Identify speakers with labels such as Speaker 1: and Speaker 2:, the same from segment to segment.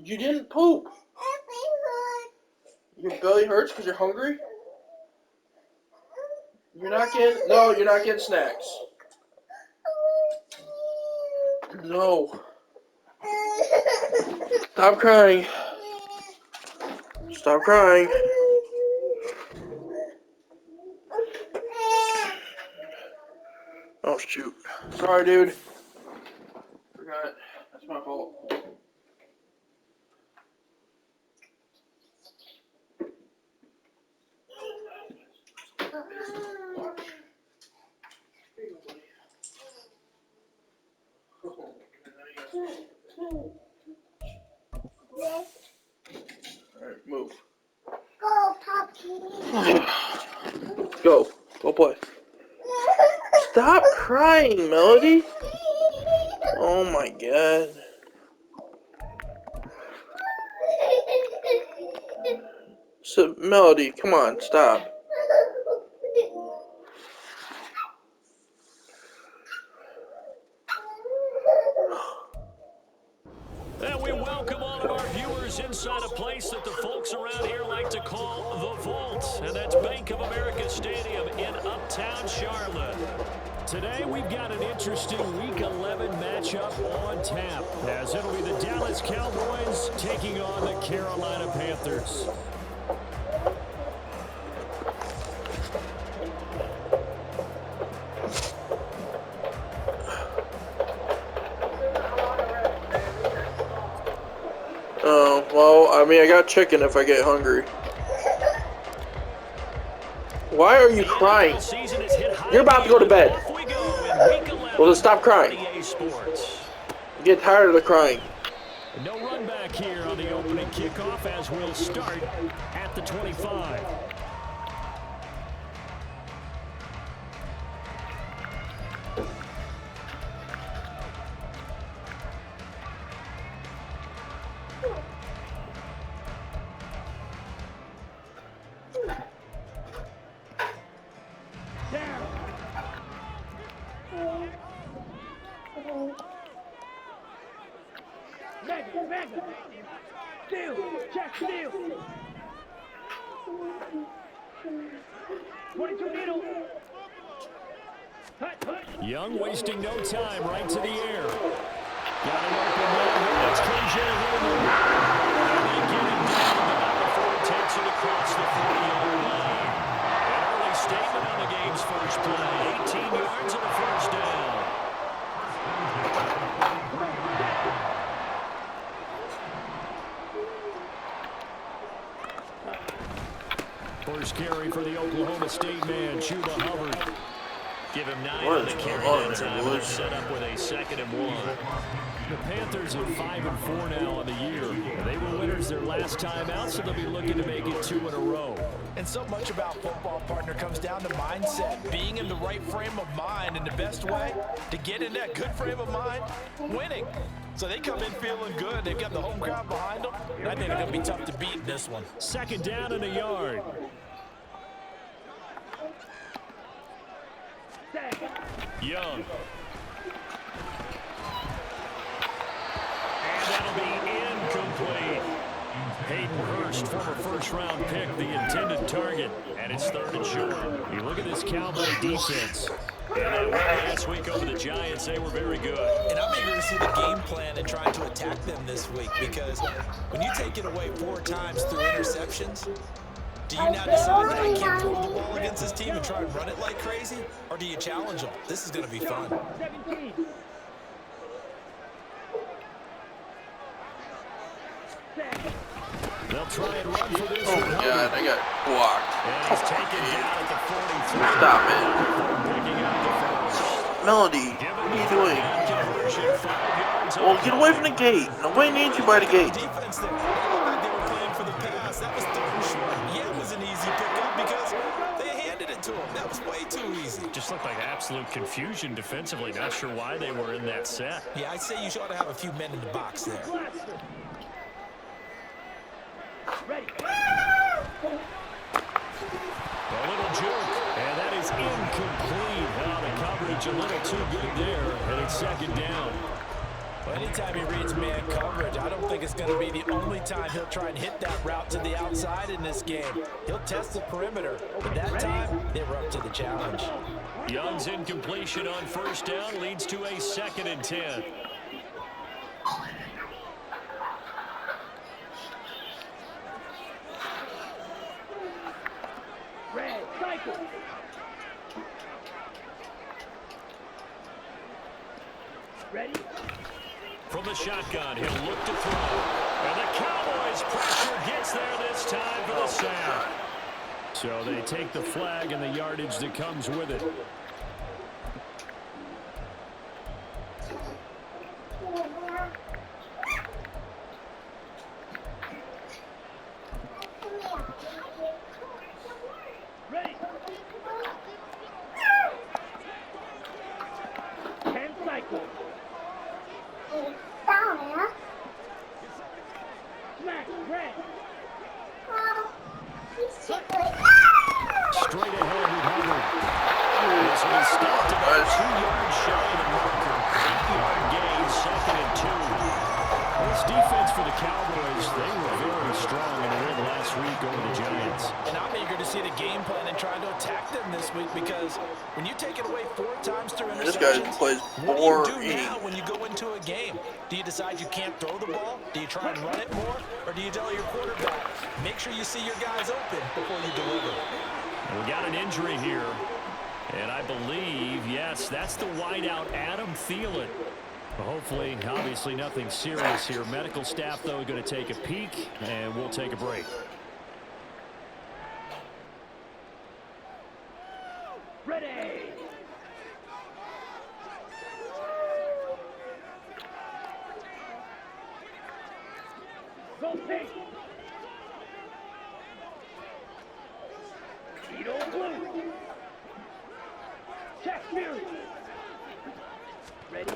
Speaker 1: You didn't poop. Your belly hurts because you're hungry? You're not getting snacks. No. Stop crying. Stop crying. Oh, shoot. Sorry, dude. Forgot. That's my fault. Alright, move.
Speaker 2: Go, Poppy.
Speaker 1: Go. Go play. Stop crying, Melody. Oh my god. So, Melody, come on, stop.
Speaker 3: And we welcome all of our viewers inside a place that the folks around here like to call the Vault. And that's Bank of America Stadium in Uptown Charlotte. Today we've got an interesting Week 11 matchup on tap, as it'll be the Dallas Cowboys taking on the Carolina Panthers.
Speaker 1: Well, I mean, I got chicken if I get hungry. Why are you crying? You're about to go to bed. Well, then stop crying. I'm getting tired of the crying.
Speaker 3: No run back here on the opening kickoff as we'll start at the 25.
Speaker 4: Check, steal. 22 needle.
Speaker 3: Young wasting no time, right to the air. Got an open man. It's KJ Hamler. And they get him down before he takes it across the 40-yard line. An early statement on the game's first play. 18 yards and a first down. First carry for the Oklahoma State man, Chuba Hubbard. Give him 9 on the carry that time. They're set up with a 2nd and 1. The Panthers are 5-4 now on the year. They were winners their last time out, so they'll be looking to make it 2 in a row.
Speaker 5: And so much about football, partner, comes down to mindset. Being in the right frame of mind, and the best way to get in that good frame of mind, winning. So they come in feeling good. They've got the home crowd behind them. I think they're going to be tough to beat in this one.
Speaker 3: 2nd down and a yard. Young. And that'll be incomplete. Hayden Hurst, former first-round pick, the intended target. And it's 3rd and short. You look at this Cowboy defense. And that win last week over the Giants, they were very good.
Speaker 5: And I'm eager to see the game plan and trying to attack them this week, because when you take it away 4 times through interceptions, do you now decide that I can't throw the ball against this team and try and run it like crazy? Or do you challenge them? This is going to be fun.
Speaker 4: 17.
Speaker 3: They'll try and run for this.
Speaker 1: Oh my god, I got blocked.
Speaker 3: And he's taken down at the 43.
Speaker 1: Stop it.
Speaker 3: Picking up the first.
Speaker 1: Melody, what are you doing? Well, get away from the gate. Nobody needs you by the gate.
Speaker 5: Defense there. They were playing for the pass. That was 3rd and short. Yeah, it was an easy pickup because they handed it to him. That was way too easy.
Speaker 3: Just looked like absolute confusion defensively. Not sure why they were in that set.
Speaker 5: Yeah, I'd say you ought to have a few men in the box there.
Speaker 4: Ready.
Speaker 3: A little juke, and that is incomplete. The coverage a little too good there, and it's 2nd down.
Speaker 5: Well, anytime he reads man coverage, I don't think it's going to be the only time he'll try and hit that route to the outside in this game. He'll test the perimeter, but that time, they were up to the challenge.
Speaker 3: Young's incompletion on first down leads to a 2nd and 10.
Speaker 4: Red, cycle. Ready?
Speaker 3: From the shotgun, he'll look to throw. And the Cowboys' pressure gets there this time for the sack. So they take the flag and the yardage that comes with it.
Speaker 4: Ready? 10 cycles. Smack, red.
Speaker 3: Straight ahead with Hubbard. This one is stopped about 2 yards shy of the marker. 8-yard gain, 2nd and 2. This defense for the Cowboys, they were very strong in the win last week over the Giants.
Speaker 5: And I'm eager to see the game plan and try to attack them this week because when you take it away 4 times through interceptions,
Speaker 1: This guy plays
Speaker 5: what do you do
Speaker 1: 4-8.
Speaker 5: now when you go into a game? Do you decide you can't throw the ball? Do you try and run it more? Or do you tell your quarterback, make sure you see your guys open before you deliver?
Speaker 3: We got an injury here. And I believe, yes, that's the wideout, Adam Thielen. Hopefully, obviously nothing serious here. Medical staff, though, going to take a peek, and we'll take a break.
Speaker 4: Ready? Go pink. Tito blue. Check Fury. Ready?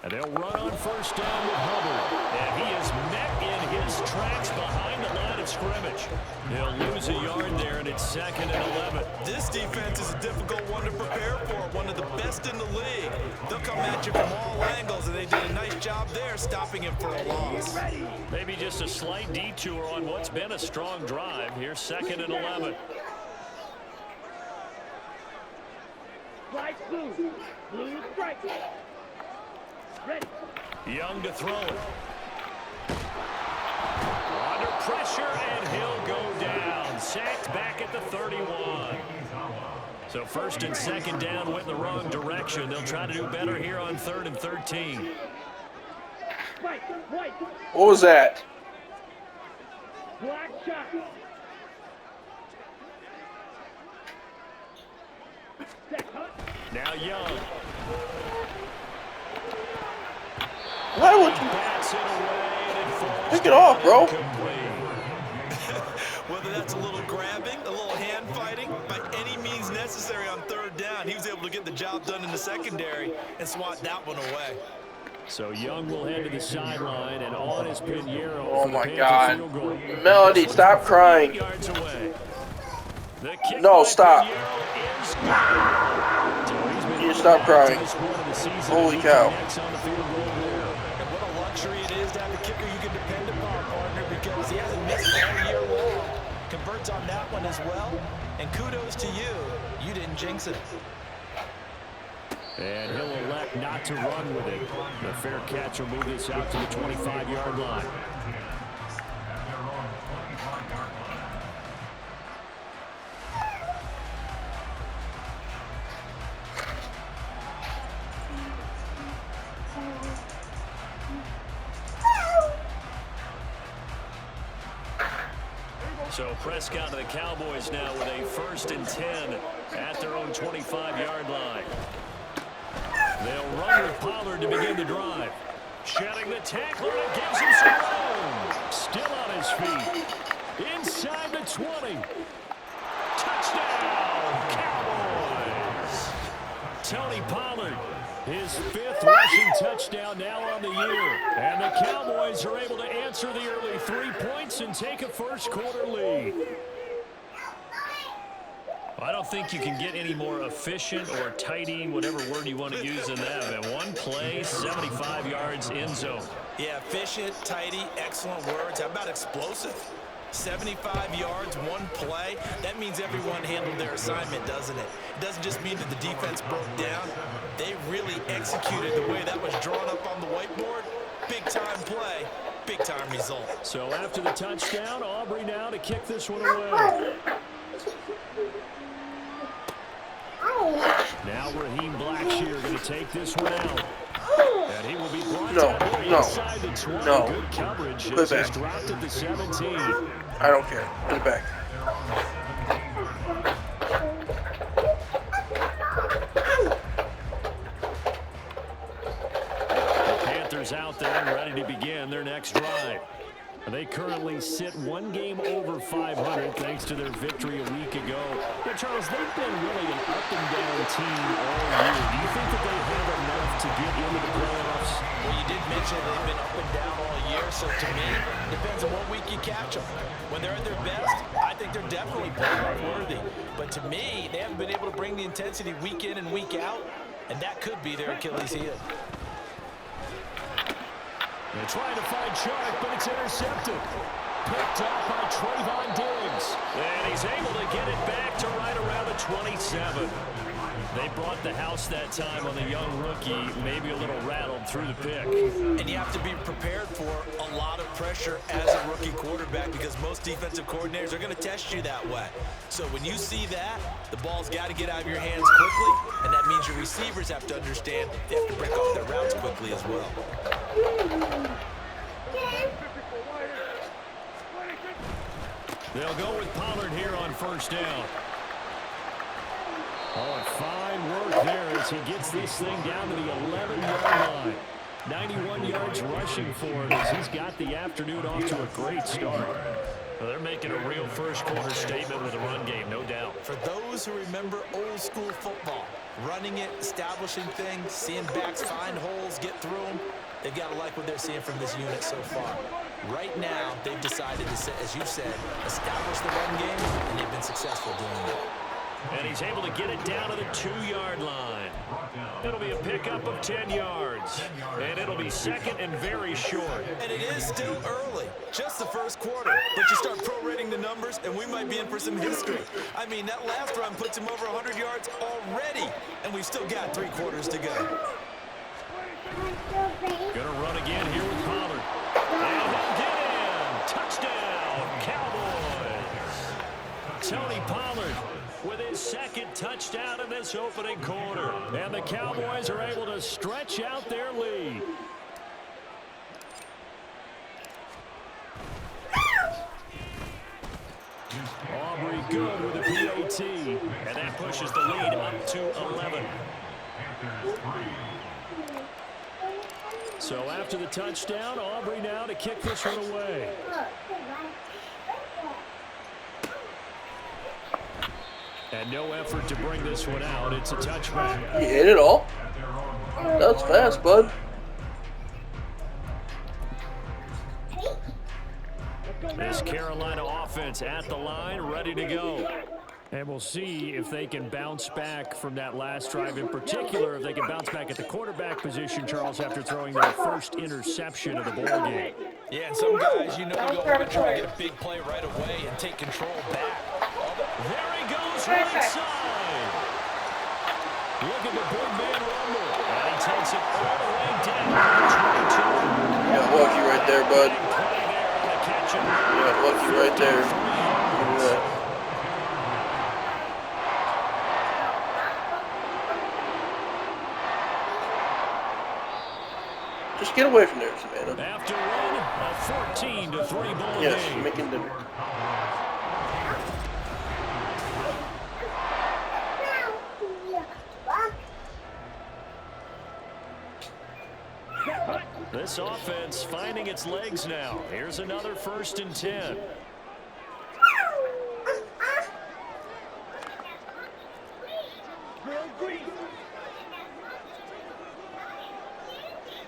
Speaker 3: And they'll run on first down with Hubbard. And he is met in his tracks behind the line of scrimmage. They'll lose a yard there, and it's 2nd and 11.
Speaker 5: This defense is a difficult one to prepare for, one of the best in the league. They'll come at you from all angles, and they did a nice job there stopping him for a loss.
Speaker 3: Maybe just a slight detour on what's been a strong drive. Here's 2nd and 11.
Speaker 4: Light blue. Blue strike. Ready.
Speaker 3: Young to throw it. Under pressure, and he'll go down. Sacked back at the 31. So 1st and 2nd down went in the wrong direction. They'll try to do better here on 3rd and 13.
Speaker 4: White. White.
Speaker 1: What was that?
Speaker 4: Black shot.
Speaker 3: Now Young.
Speaker 1: Why would you
Speaker 3: Bats it away, and it falls
Speaker 1: pick it off, bro?
Speaker 5: Whether that's a little grabbing, a little hand fighting, by any means necessary on 3rd down, he was able to get the job done in the secondary and swat that one away.
Speaker 3: So Young will head to the sideline, and on is Pinheiro.
Speaker 1: Oh
Speaker 3: for the
Speaker 1: my
Speaker 3: Panther
Speaker 1: God.
Speaker 3: field goal.
Speaker 1: Melody, stop crying.
Speaker 3: 8 yards away. The kick
Speaker 1: No,
Speaker 3: by
Speaker 1: stop.
Speaker 3: Pinheiro is good.
Speaker 1: You stop crying. Holy cow.
Speaker 5: And what a luxury it is to have a kicker you can depend upon, partner, because he hasn't missed all year long. Converts on that one as well. And kudos to you. You didn't jinx it.
Speaker 3: And he'll elect not to run with it. The fair catch will move this out to the 25-yard line. So Prescott to the Cowboys now with a 1st and 10 at their own 25-yard line. They'll run with Pollard to begin the drive. Shedding the tackler, and gives him some room. Still on his feet. Inside the 20. Touchdown, Cowboys. Tony Pollard, his 5th rushing touchdown now on the year. And the Cowboys are able to answer the early 3 points and take a first-quarter lead. I don't think you can get any more efficient or tidy, whatever word you want to use in that. And one play, 75 yards in zone.
Speaker 5: Yeah, efficient, tidy, excellent words. How about explosive? 75 yards, one play. That means everyone handled their assignment, doesn't it? It doesn't just mean that the defense broke down. They really executed the way that was drawn up on the whiteboard. Big-time play, big-time result.
Speaker 3: So after the touchdown, Aubrey now to kick this one away. Now Raheem Blackshear going to take this one out. And he will be brought down inside the 20. Good coverage.
Speaker 1: Put it back.
Speaker 3: Just dropped at the 17.
Speaker 1: I don't care. Put it back.
Speaker 3: The Panthers out there and ready to begin their next drive. They currently sit one game over 500 thanks to their victory a week ago. Yeah, Charles, they've been really an up-and-down team all year. Do you think that they have enough to get into the playoffs?
Speaker 5: Well, you did mention they've been up and down all year, so to me, it depends on what week you catch them. When they're at their best, I think they're definitely playoff worthy. But to me, they haven't been able to bring the intensity week in and week out, and that could be their Achilles heel.
Speaker 3: They're trying to find Shark, but it's intercepted. Picked up by Trayvon Diggs. And he's able to get it back to right around the 27. They brought the house that time on the young rookie, maybe a little rattled through the pick.
Speaker 5: And you have to be prepared for a lot of pressure as a rookie quarterback because most defensive coordinators are going to test you that way. So when you see that, the ball's got to get out of your hands quickly, and that means your receivers have to understand they have to break off their routes quickly as well.
Speaker 3: They'll go with Pollard here on first down. Oh, and fine work there as he gets this thing down to the 11-yard line. 91 yards rushing for him as he's got the afternoon off to a great start. Well, they're making a real first-quarter statement with a run game, no doubt.
Speaker 5: For those who remember old-school football, running it, establishing things, seeing backs find holes, get through them, they've got to like what they're seeing from this unit so far. Right now, they've decided to, as you said, establish the run game, and they've been successful doing that.
Speaker 3: And he's able to get it down to the 2-yard line. It'll be a pickup of 10 yards. And it'll be second and very short.
Speaker 5: And it is still early, just the first quarter. But you start prorating the numbers, and we might be in for some history. I mean, that last run puts him over 100 yards already, and we've still got 3 quarters to go.
Speaker 3: Gonna run again here with Pollard. And he'll get in. Touchdown, Cowboys. Tony Pollard with his second touchdown in this opening quarter. And the Cowboys are able to stretch out their lead. Aubrey good with a PAT. And that pushes the lead up to 11. So after the touchdown, Aubrey now to kick this one away. And no effort to bring this one out. It's a touchback.
Speaker 1: You hit it all? That's fast, bud.
Speaker 3: This Carolina offense at the line, ready to go. And we'll see if they can bounce back from that last drive. In particular, if they can bounce back at the quarterback position, Charles, after throwing their first interception of the ball game.
Speaker 5: Yeah, and some guys, you know, go want to try to get a big play right away and take control back.
Speaker 3: There he goes, right side. Look at the big man rumble. And he takes it all the way down to the 22.
Speaker 1: You got lucky right there, bud. You got lucky right there. Look at that. Just get away from there, Savannah.
Speaker 3: After one, a 14-3 ball
Speaker 1: Yes,
Speaker 3: game.
Speaker 1: making dinner.
Speaker 3: This offense finding its legs now. Here's another 1st and 10.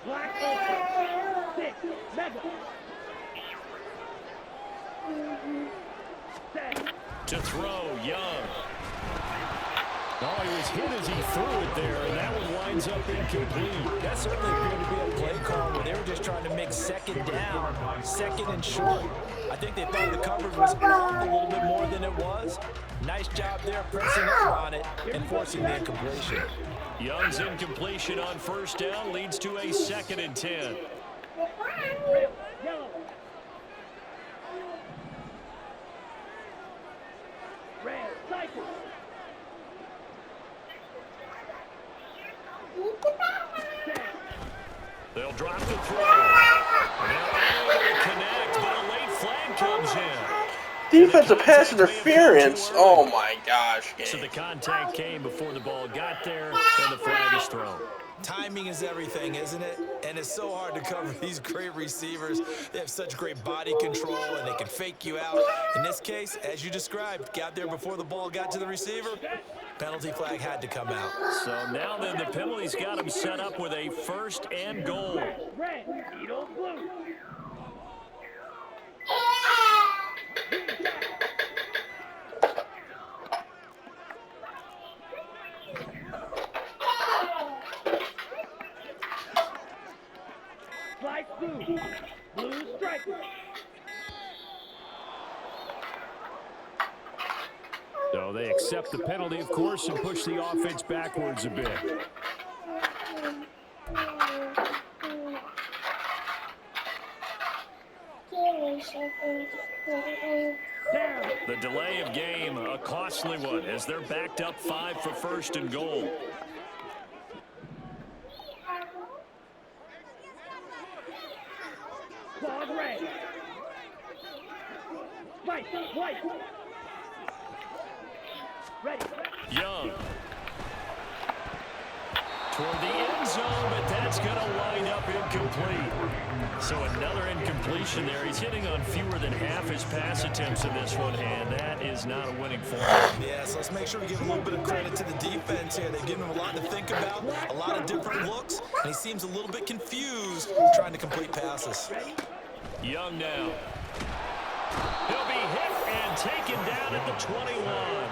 Speaker 4: Black open. 6. Mega. 7.
Speaker 3: To throw, Young. Oh, he was hit as he threw it there, and that one winds up incomplete.
Speaker 5: That certainly appeared to be a play call where they were just trying to make second down, second and short. I think they thought the coverage was off a little bit more than it was. Nice job there pressing up on it and forcing the incompletion.
Speaker 3: Young's incompletion on first down leads to a 2nd and 10.
Speaker 4: Yellow. Red. Cycle.
Speaker 3: They'll drop the throw. They're unable to connect, but a late flag comes in.
Speaker 1: Defensive pass interference. Oh my gosh.
Speaker 3: So the contact came before the ball got there, and the flag is thrown.
Speaker 5: Timing is everything, isn't it? And it's so hard to cover these great receivers. They have such great body control, and they can fake you out. In this case, as you described, got there before the ball got to the receiver. Penalty flag had to come out.
Speaker 3: So now then the penalty's got him set up with a 1st and goal.
Speaker 4: Red. Eat on blue. Slice blue. Blue striker.
Speaker 3: So they accept the penalty, of course, and push the offense backwards a bit. The delay of game, a costly one, as they're backed up 5 for 1st and goal.
Speaker 4: Fog red. White. White. Ready.
Speaker 3: Young. Toward the end zone, but that's going to wind up incomplete. So another incompletion there. He's hitting on fewer than half his pass attempts in this one, and that is not a winning formula.
Speaker 5: Yeah, so let's make sure we give a little bit of credit to the defense here. They've given him a lot to think about, a lot of different looks, and he seems a little bit confused trying to complete passes.
Speaker 3: Young now. He'll be hit and taken down at the 21.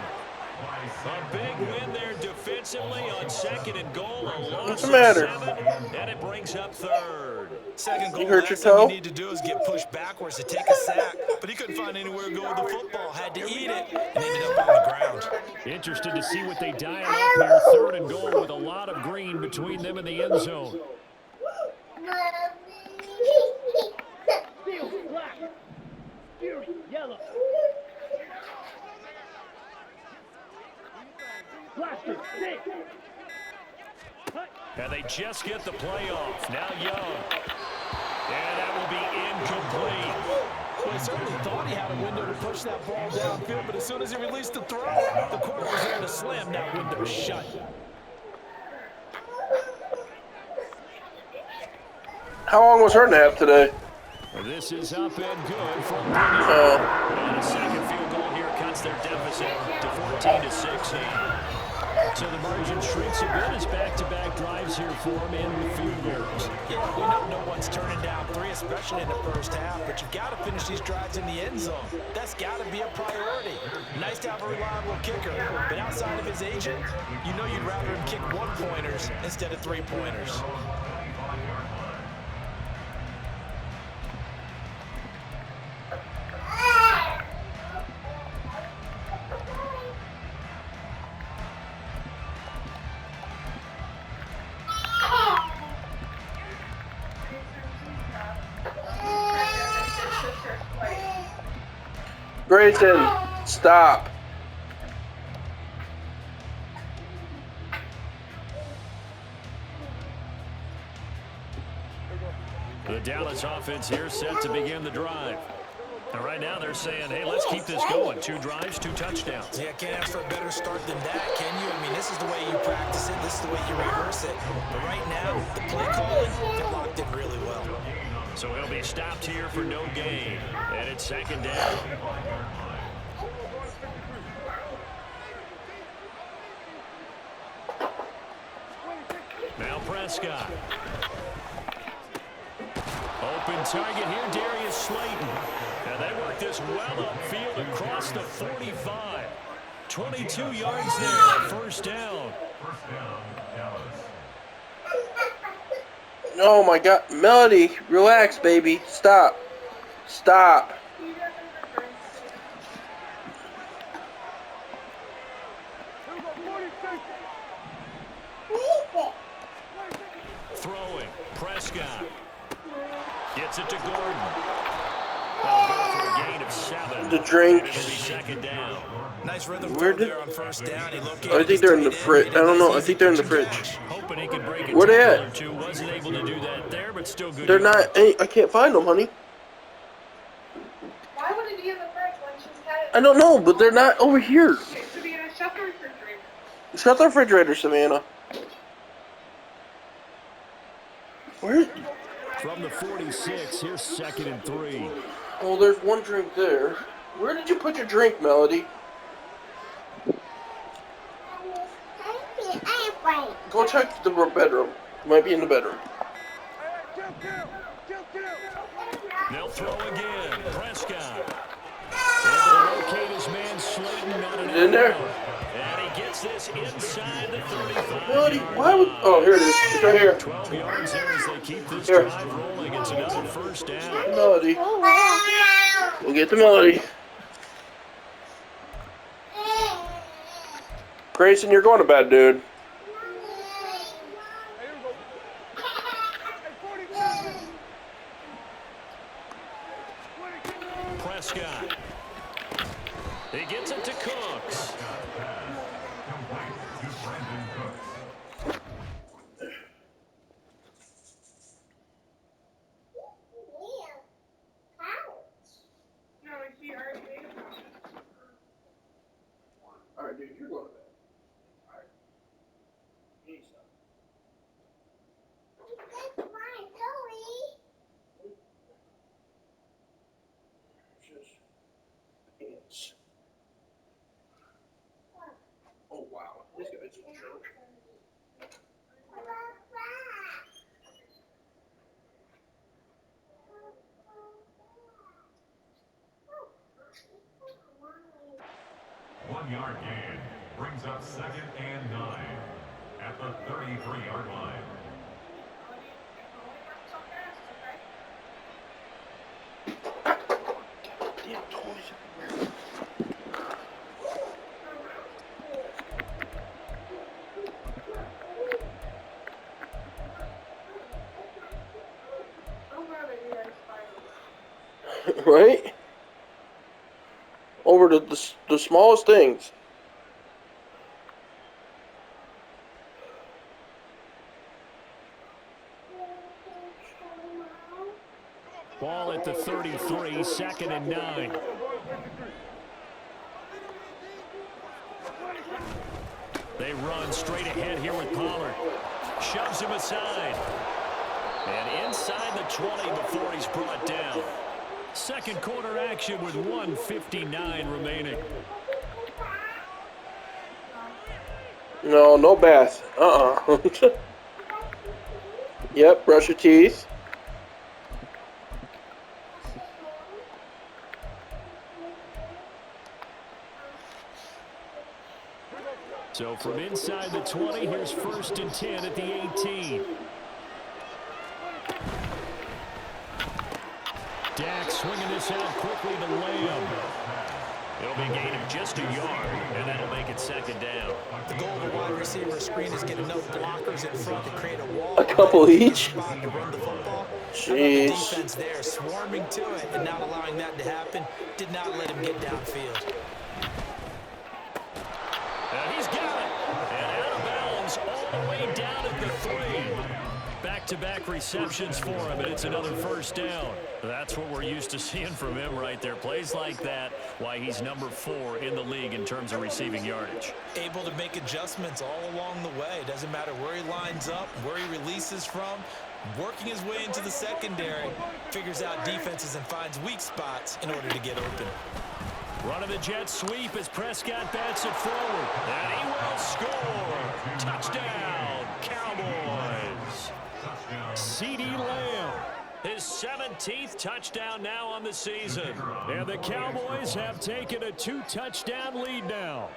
Speaker 3: A big win there defensively on 2nd and goal. A loss
Speaker 1: What's the matter?
Speaker 3: of 7, and it brings up 3rd.
Speaker 5: Second goal,
Speaker 1: You hurt your
Speaker 5: last thing
Speaker 1: toe?
Speaker 5: you need to do is get pushed backwards to take a sack, but he couldn't find anywhere to go with the football, had to eat it, and ended up on the ground.
Speaker 3: Interested to see what they dial up here. 3rd and goal with a lot of green between them and the end zone.
Speaker 4: Steel. Black. Fury. Yellow. Blaster. Six.
Speaker 3: And they just get the play off. Now Young. And that will be incomplete.
Speaker 5: Well, he certainly thought he had a window to push that ball downfield, but as soon as he released the throw, the corner was there to slam that window shut.
Speaker 1: How long was her nap today?
Speaker 3: This is up and good from and a second field goal here cuts their deficit to 14-6. So the margin shrinks a bit as back-to-back drives here for him and with field goals.
Speaker 5: Yeah, we know no one's turning down 3, especially in the first half, but you've got to finish these drives in the end zone. That's got to be a priority. Nice to have a reliable kicker, but outside of his agent, you know you'd rather him kick 1-pointers instead of 3-pointers.
Speaker 1: Grayson, stop.
Speaker 3: The Dallas offense here set to begin the drive. And right now they're saying, hey, let's keep this going. 2 drives, 2 touchdowns.
Speaker 5: Yeah, can't ask for a better start than that, can you? I mean, this is the way you practice it. This is the way you rehearse it. But right now, the play calling, they're locked in really well.
Speaker 3: So he'll be stopped here for no gain. And it's 2nd down. Now Prescott. Open target here, Darius Slayton. And they work this well upfield across the 45. 22 yards there, first down.
Speaker 1: Oh my God, Melody, relax, baby. Stop. Stop.
Speaker 3: Throwing, Prescott. Gets it to Gordon. That'll go for a gain of 7.
Speaker 1: The drink.
Speaker 3: It'll be second down.
Speaker 5: Nice rhythm
Speaker 1: Where
Speaker 5: throw
Speaker 1: did-
Speaker 5: there on first down. He located
Speaker 1: I think
Speaker 5: his
Speaker 1: they're in the
Speaker 5: tight end,
Speaker 1: fridge.
Speaker 5: made
Speaker 1: I
Speaker 5: a
Speaker 1: don't know.
Speaker 5: nice,
Speaker 1: I think they're in the
Speaker 5: easy
Speaker 1: fridge.
Speaker 5: catch.
Speaker 3: Hoping he can break a
Speaker 1: Where they
Speaker 3: tackle
Speaker 1: at?
Speaker 3: or two. Wasn't able to do that there, but still good.
Speaker 1: They're
Speaker 3: yardage.
Speaker 1: not. Hey, I can't find them, honey.
Speaker 2: Why would it be in the fridge when she's had it?
Speaker 1: I don't know, but they're not over here.
Speaker 2: Okay, so be in a shut the refrigerator.
Speaker 1: Shut the refrigerator, Savannah. Where?
Speaker 3: From the 46, here's 2nd and 3.
Speaker 1: Oh, there's one drink there. Where did you put your drink, Melody? Go check the bedroom. It might be in the bedroom.
Speaker 3: They'll throw again. Prescott. Able to locate his man Slayton. Not an
Speaker 1: In there?
Speaker 3: And he gets this inside the 35.
Speaker 1: Melody, why would... Oh, here it is. It's right here.
Speaker 3: 12 yards there as they keep this
Speaker 1: Here.
Speaker 3: drive rolling. It's another first down.
Speaker 1: Melody. We'll get the Melody. Grayson, you're going to bed, dude.
Speaker 3: Prescott. He gets it to Cooks.
Speaker 2: No, she already made a pouch.
Speaker 1: All right, dude, you're going to bed. All right. You need some. Just ants. Oh, wow. This guy's a jerk.
Speaker 6: One-yard gain brings up 2nd and 9 at the 33-yard line.
Speaker 1: Damn toys everywhere.
Speaker 2: I'm glad that you guys fired.
Speaker 1: Right? Over the smallest things.
Speaker 3: Ball at the 33, 2nd and 9. They run straight ahead here with Pollard. Shoves him aside. And inside the 20 before he's brought down. Second quarter action with 1:59 remaining.
Speaker 1: No, no bath. Yep, brush your teeth.
Speaker 3: So from inside the 20, here's 1st and 10 at the 18. Dak swinging this out quickly to Lamb. It'll be a gain of just a yard, and that'll make it 2nd down.
Speaker 5: The goal of a wide receiver screen is get enough blockers in front to create a wall.
Speaker 1: A couple each?
Speaker 5: To run the football.
Speaker 1: Jeez.
Speaker 5: The defense there swarming to it and not allowing that to happen. Did not let him get downfield.
Speaker 3: He's got it. And out of bounds all the way down at the 3. Back-to-back receptions for him, and it's another first down. That's what we're used to seeing from him right there. Plays like that, why he's number 4 in the league in terms of receiving yardage.
Speaker 5: Able to make adjustments all along the way. Doesn't matter where he lines up, where he releases from. Working his way into the secondary. Figures out defenses and finds weak spots in order to get open.
Speaker 3: Running the jet sweep as Prescott bats it forward. And he will score. Touchdown, Cowboys. CeeDee Lamb, his 17th touchdown now on the season. And the Cowboys have taken a 2-touchdown lead now.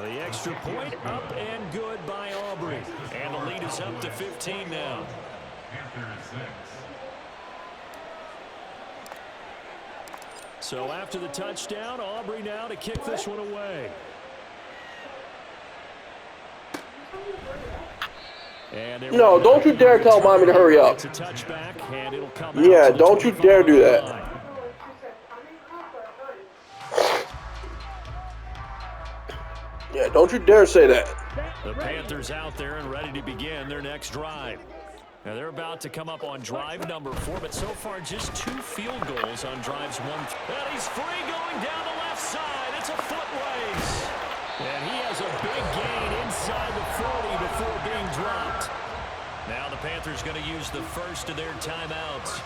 Speaker 3: The extra point up and good by Aubrey. And the lead is up to 15 now.
Speaker 6: Panthers 6.
Speaker 3: So after the touchdown, Aubrey now to kick this one away. And
Speaker 1: No, don't you dare tell mommy to hurry up.
Speaker 3: It's a touchback, and it'll come
Speaker 1: Yeah,
Speaker 3: out to
Speaker 1: don't you dare do that.
Speaker 3: 25.
Speaker 1: Yeah, don't you dare say that.
Speaker 3: The Panthers out there and ready to begin their next drive. Now they're about to come up on drive number 4, but so far just 2 field goals on drives 1. And he's free going down the left side. It's a foot race. And he has a big gain inside the 40 before being dropped. Now the Panthers going to use the first of their timeouts,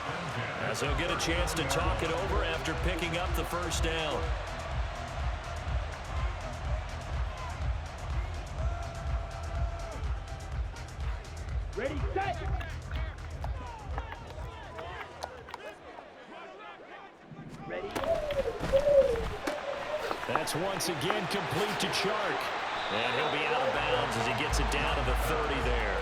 Speaker 3: as they'll get a chance to talk it over after picking up the first down.
Speaker 4: Ready, set. Ready.
Speaker 3: That's once again complete to Chark. And he'll be out of bounds as he gets it down to the 30 there.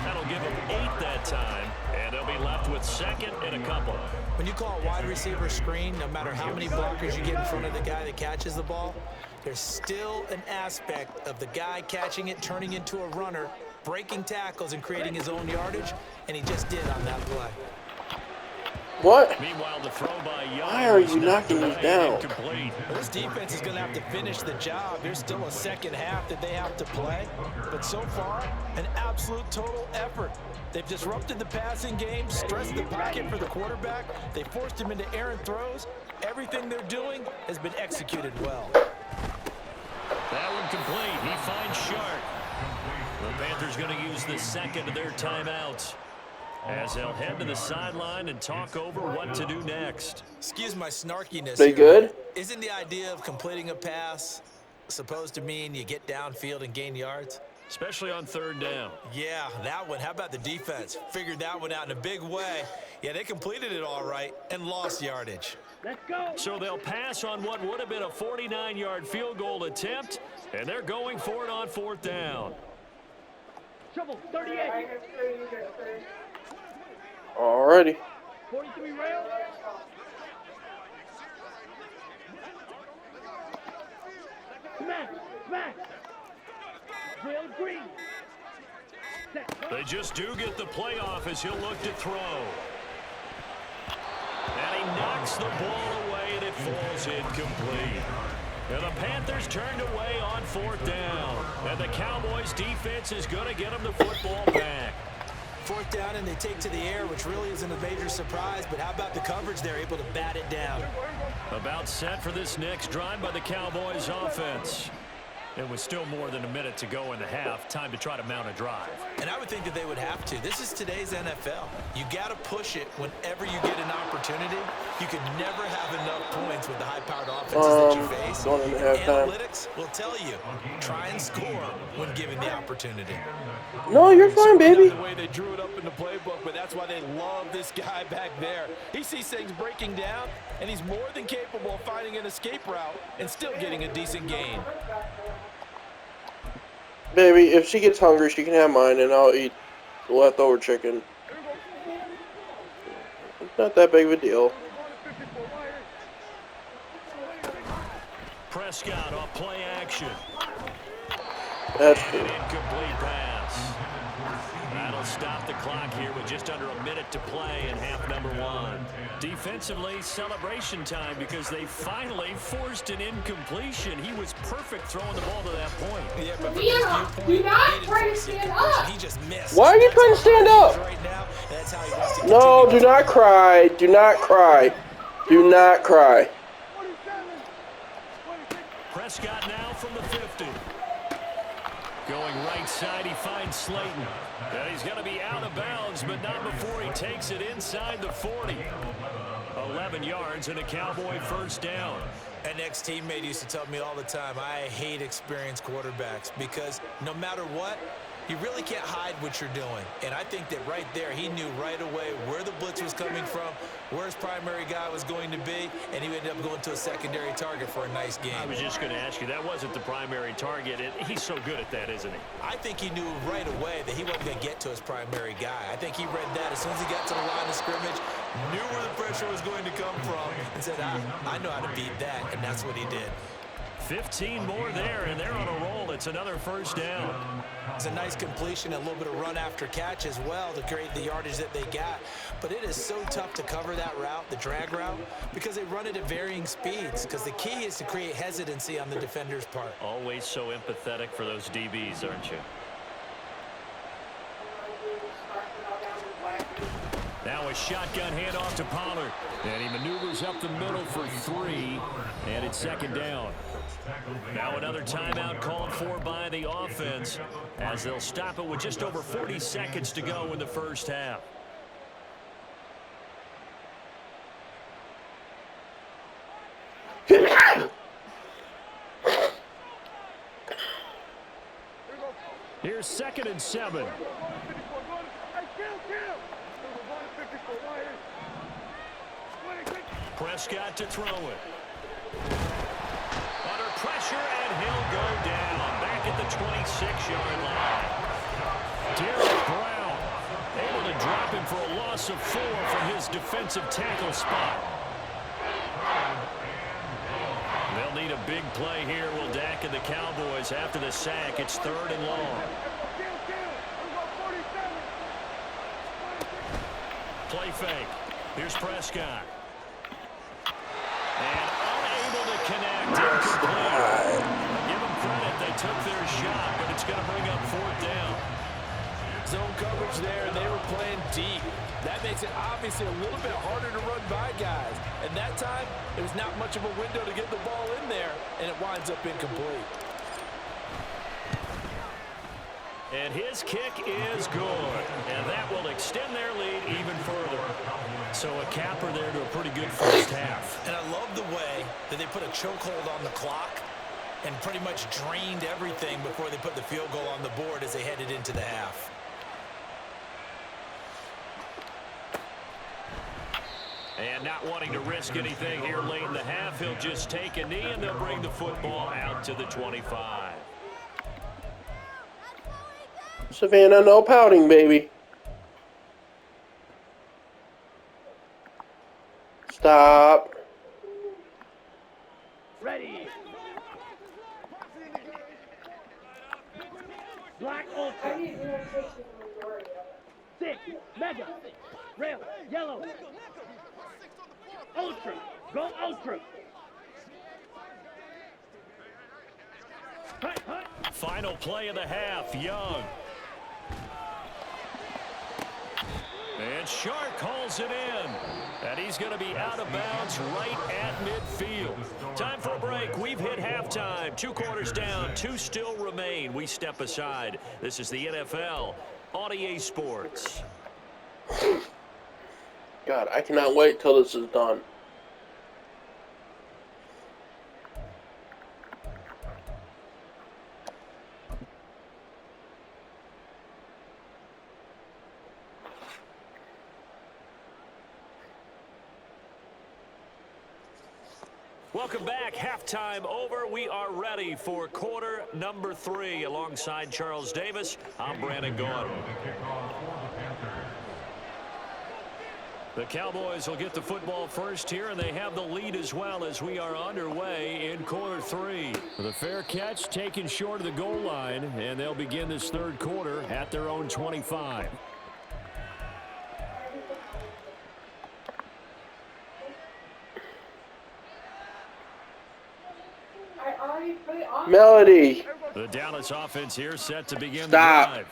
Speaker 3: That'll give him 8 that time, and they'll be left with second and a couple.
Speaker 5: When you call a wide receiver screen, no matter how many blockers you get in front of the guy that catches the ball, there's still an aspect of the guy catching it, turning into a runner, breaking tackles and creating his own yardage, and he just did on that play.
Speaker 1: What?
Speaker 3: Meanwhile, the throw by Young.
Speaker 1: Why are you knocking these down?
Speaker 3: Incomplete.
Speaker 5: Well, this defense is going to have to finish the job. There's still a second half that they have to play. But so far, an absolute total effort. They've disrupted the passing game, stressed the pocket for the quarterback. They forced him into errant throws. Everything they're doing has been executed well.
Speaker 3: That one complete. He finds Shark. The Panthers going to use the second of their timeouts, as they'll head to the sideline and talk over what to do next.
Speaker 5: Excuse my snarkiness
Speaker 1: They
Speaker 5: here.
Speaker 1: good?
Speaker 5: Isn't the idea of completing a pass supposed to mean you get downfield and gain yards?
Speaker 3: Especially on third down.
Speaker 5: Yeah, that one. How about the defense? Figured that one out in a big way. Yeah, they completed it all right and lost yardage.
Speaker 4: Let's go.
Speaker 3: So they'll pass on what would have been a 49-yard field goal attempt, and they're going for it on fourth down.
Speaker 4: Shovel, 38.
Speaker 1: Alrighty.
Speaker 4: 43 rail. Smack, smack. Rail green. Set.
Speaker 3: They just do get the playoff as he'll look to throw. And he knocks the ball away, and it falls incomplete. And the Panthers turned away on fourth down. And the Cowboys defense is going to get them the football back.
Speaker 5: Fourth down, and they take to the air, which really isn't a major surprise. But how about the coverage? They're able to bat it down.
Speaker 3: About set for this next drive by the Cowboys offense. And with still more than a minute to go in the half, time to try to mount a drive.
Speaker 5: And I would think that they would have to. This is today's NFL. You got to push it whenever you get an opportunity. You can never have enough points with the high-powered offenses that you face.
Speaker 1: Going into halftime.
Speaker 5: Analytics will tell you, try and score when given the opportunity.
Speaker 1: No, you're fine, baby.
Speaker 5: The way they drew it up in the playbook, but that's why they love this guy back there. He sees things breaking down, and he's more than capable of finding an escape route and still getting a decent gain.
Speaker 1: Baby, if she gets hungry, she can have mine, and I'll eat the leftover chicken. It's not that big of a deal.
Speaker 3: Prescott off play action.
Speaker 1: That's
Speaker 3: An
Speaker 1: true.
Speaker 3: incomplete pass. That'll stop the clock here with just under a minute to play in half number 1. Defensively, celebration time because they finally forced an incompletion. He was perfect throwing the ball to that point.
Speaker 5: Yeah, but
Speaker 2: Leah, do not try to stand up.
Speaker 5: He just missed.
Speaker 1: Why are you trying to stand up?
Speaker 5: Right now, that's how he wants to
Speaker 1: No,
Speaker 5: continue.
Speaker 1: do not cry. Do not cry. Do not cry.
Speaker 3: Prescott now from the 50. Going right side, he finds Slayton. And he's going to be out of bounds, but not before he takes it inside the 40. 11 yards and a Cowboy first down.
Speaker 5: An ex-teammate used to tell me all the time, I hate experienced quarterbacks because no matter what, You really can't hide what you're doing. And I think that right there, he knew right away where the blitz was coming from, where his primary guy was going to be, and he ended up going to a secondary target for a nice game.
Speaker 3: I was just going to ask you, that wasn't the primary target, and he's so good at that, isn't he?
Speaker 5: I think he knew right away that he wasn't going to get to his primary guy. I think he read that as soon as he got to the line of scrimmage, knew where the pressure was going to come from, and said, I know how to beat that, and that's what he did.
Speaker 3: 15 more there, and they're on a roll. It's another first down.
Speaker 5: It's a nice completion, a little bit of run after catch as well to create the yardage that they got. But it is so tough to cover that route, the drag route, because they run it at varying speeds. Because the key is to create hesitancy on the defender's part.
Speaker 3: Always so empathetic for those DBs, aren't you? Now a shotgun handoff to Pollard. And he maneuvers up the middle for 3. And it's second down. Now another timeout called for by the offense as they'll stop it with just over 40 seconds to go in the first half. Here's 2nd and 7. Prescott to throw it. Under pressure, and he'll go down. Back at the 26-yard line. Derek Brown able to drop him for a loss of 4 from his defensive tackle spot. They'll need a big play here, will Dak and the Cowboys. After the sack, it's 3rd and long. Play fake. Here's Prescott. And unable to connect. Give them credit. They took their shot, but it's going to bring up 4th down.
Speaker 5: Zone coverage there, and they were playing deep. That makes it obviously a little bit harder to run by guys. And that time, there was not much of a window to get the ball in there, and it winds up incomplete.
Speaker 3: And his kick is good. And that will extend their lead even further. So a capper there to a pretty good first half.
Speaker 5: And I love the way that they put a chokehold on the clock and pretty much drained everything before they put the field goal on the board as they headed into the half.
Speaker 3: And not wanting to risk anything here late in the half, he'll just take a knee, and they'll bring the football out to the 25.
Speaker 1: Savannah, no pouting, baby. Stop.
Speaker 4: Ready. Black Ultra. 6. Mega. Rail. Yellow. Ultra. Go Ultra. Hut, hut.
Speaker 3: Final play of the half, Young. And Shark calls it in. And he's going to be out of bounds right at midfield. Time for a break. We've hit halftime. 2 quarters down. 2 still remain. We step aside. This is the NFL on EA Sports.
Speaker 1: God, I cannot wait till this is done.
Speaker 3: Welcome back. Halftime over. We are ready for quarter number 3. Alongside Charles Davis, I'm Brandon Gaudin. The Cowboys will get the football first here, and they have the lead as well as we are underway in quarter 3. The fair catch taken short of the goal line, and they'll begin this 3rd quarter at their own 25.
Speaker 1: Melody.
Speaker 3: The Dallas offense here set to begin
Speaker 1: Stop.
Speaker 3: the drive.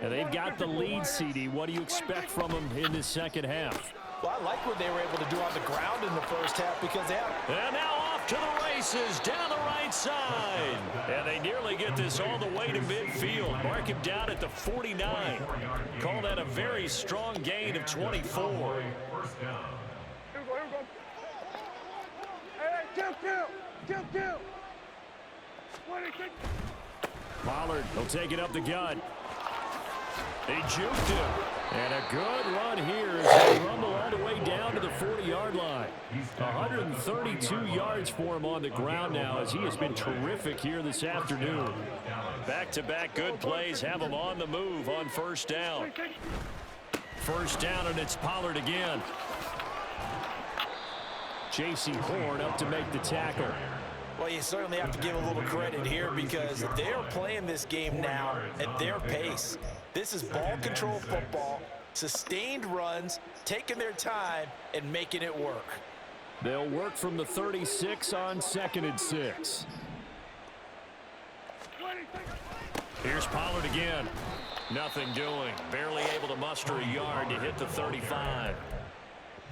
Speaker 3: And they've got the lead, CD. What do you expect from them in this second half?
Speaker 5: Well, I like what they were able to do on the ground in the first half because they have...
Speaker 3: And now off to the races down the right side. And they nearly get this all the way to midfield. Mark him down at the 49. Call that a very strong gain of 24. Pollard will take it up the gut. He juked him. And a good run here as they rumble all the way down to the 40-yard line. 132 yards for him on the ground now as he has been terrific here this afternoon. Back-to-back good plays have him on the move on first down. First down, and it's Pollard again. J.C. Horn up to make the tackle.
Speaker 5: Well, you certainly have to give a little credit here because they are playing this game now at their pace. This is ball control football, sustained runs, taking their time, and making it work.
Speaker 3: They'll work from the 36 on 2nd and 6. Here's Pollard again. Nothing doing. Barely able to muster a yard to hit the 35.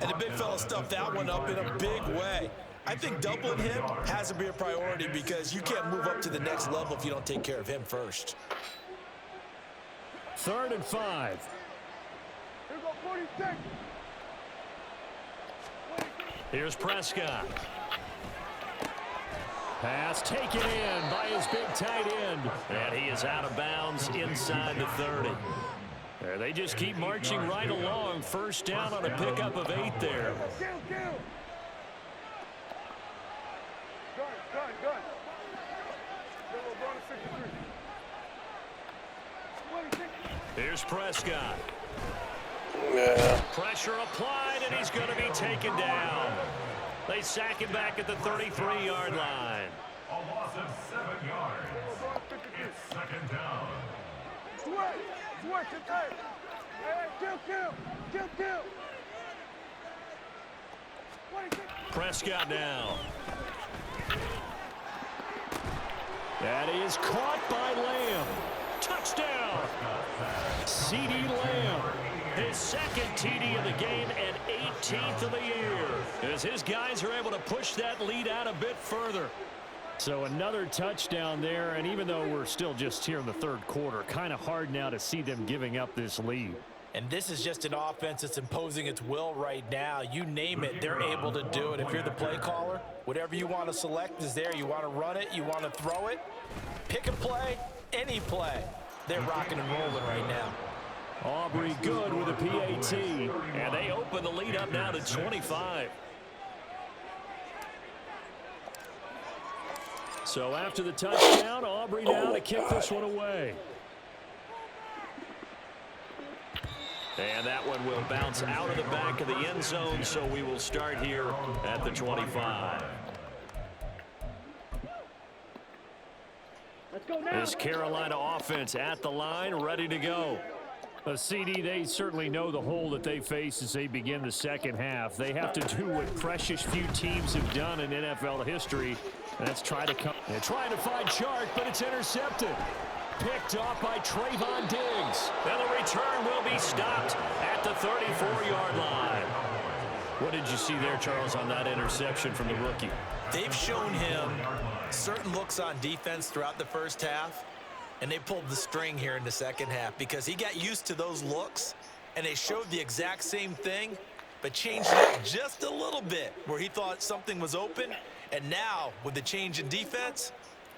Speaker 5: And the big fella stuffed that one up in a big way. I think doubling him has to be a priority because you can't move up to the next level if you don't take care of him first.
Speaker 3: 3rd and 5.
Speaker 2: Here go 46.
Speaker 3: Here's Prescott. Pass taken in by his big tight end. And he is out of bounds inside the 30. There, they just keep marching right along. First down on a pickup of 8 there.
Speaker 2: Good.
Speaker 3: Here's Prescott.
Speaker 1: Yeah.
Speaker 3: Pressure applied, and he's going to be taken down. They sack him back at the 33-yard line.
Speaker 6: A loss of 7 yards. It's 2nd down.
Speaker 2: Kill.
Speaker 3: Prescott now. That is caught by Lamb. Touchdown. C.D. Lamb. His 2nd TD of the game and 18th of the year. As his guys are able to push that lead out a bit further. So another touchdown there, and even though we're still just here in the 3rd quarter, kind of hard now to see them giving up this lead.
Speaker 5: And this is just an offense that's imposing its will right now. You name it, they're able to do it. If you're the play caller, whatever you want to select is there. You want to run it, you want to throw it, pick a play, any play. They're rocking and rolling right now.
Speaker 3: Aubrey good with a PAT, and they open the lead up now to 25. So after the touchdown, Aubrey now to kick this one away. And that one will bounce out of the back of the end zone, so we will start here at the 25.
Speaker 4: Let's go now.
Speaker 3: This Carolina offense at the line, ready to go. CD, they certainly know the hole that they face as they begin the 2nd half. They have to do what precious few teams have done in NFL history, and that's try to come. They're trying to find Chark, but it's intercepted. Picked off by Trayvon Diggs. And the return will be stopped at the 34-yard line. What did you see there, Charles, on that interception from the rookie?
Speaker 5: They've shown him certain looks on defense throughout the 1st half, and they pulled the string here in the 2nd half because he got used to those looks, and they showed the exact same thing, but changed it just a little bit where he thought something was open, and now with the change in defense,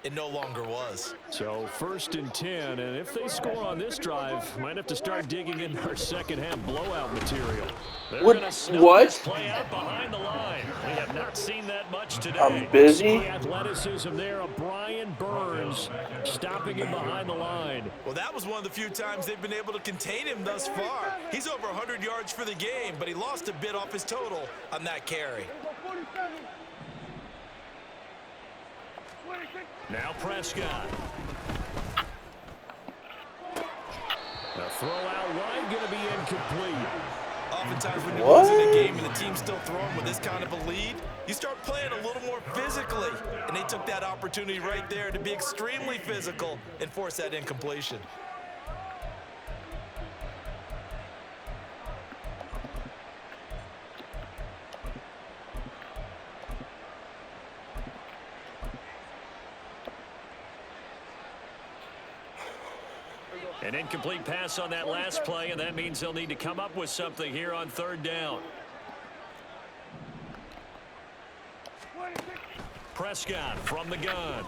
Speaker 5: it no longer was.
Speaker 3: So 1st and 10, and if they score on this drive, might have to start digging in our 2nd half blowout material. They're gonna snuff this play out behind the line. We have not seen that much today.
Speaker 1: I'm busy.
Speaker 3: The athleticism there of Brian Burns stopping him behind the line.
Speaker 5: Well, that was one of the few times they've been able to contain him thus far. He's over 100 yards for the game, but he lost a bit off his total on that carry.
Speaker 3: Now Prescott. The throw out wide going to be incomplete.
Speaker 5: Oftentimes when you're losing a game and the team's still throwing with this kind of a lead, you start playing a little more physically. And they took that opportunity right there to be extremely physical and force that incompletion.
Speaker 3: An incomplete pass on that last play, and that means they'll need to come up with something here on 3rd down. Prescott from the gun.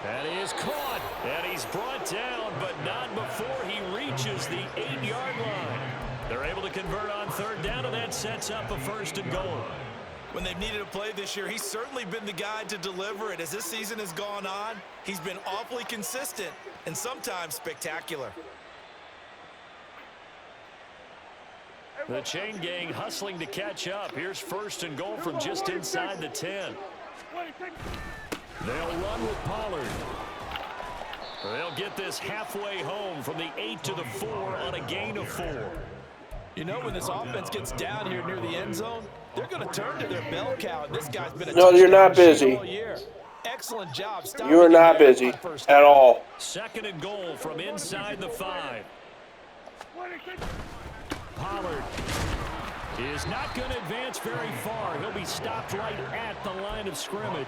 Speaker 3: And he is caught. And he's brought down, but not before he reaches the 8-yard line. They're able to convert on third down, and that sets up a 1st and goal.
Speaker 5: When they've needed a play this year, he's certainly been the guy to deliver it. As this season has gone on, he's been awfully consistent and sometimes spectacular.
Speaker 3: The chain gang hustling to catch up. Here's 1st and goal from just inside the 10. They'll run with Pollard. They'll get this halfway home from the 8 to the 4 on a gain of 4.
Speaker 5: You know, when this offense gets down here near the end zone, they're going to turn to their bell cow. This guy's been a
Speaker 1: no, you're not busy.
Speaker 5: all year. Excellent job stopping.
Speaker 1: You are not busy at all.
Speaker 3: 2nd and goal from inside the 5. Pollard is not going to advance very far. He'll be stopped right at the line of scrimmage.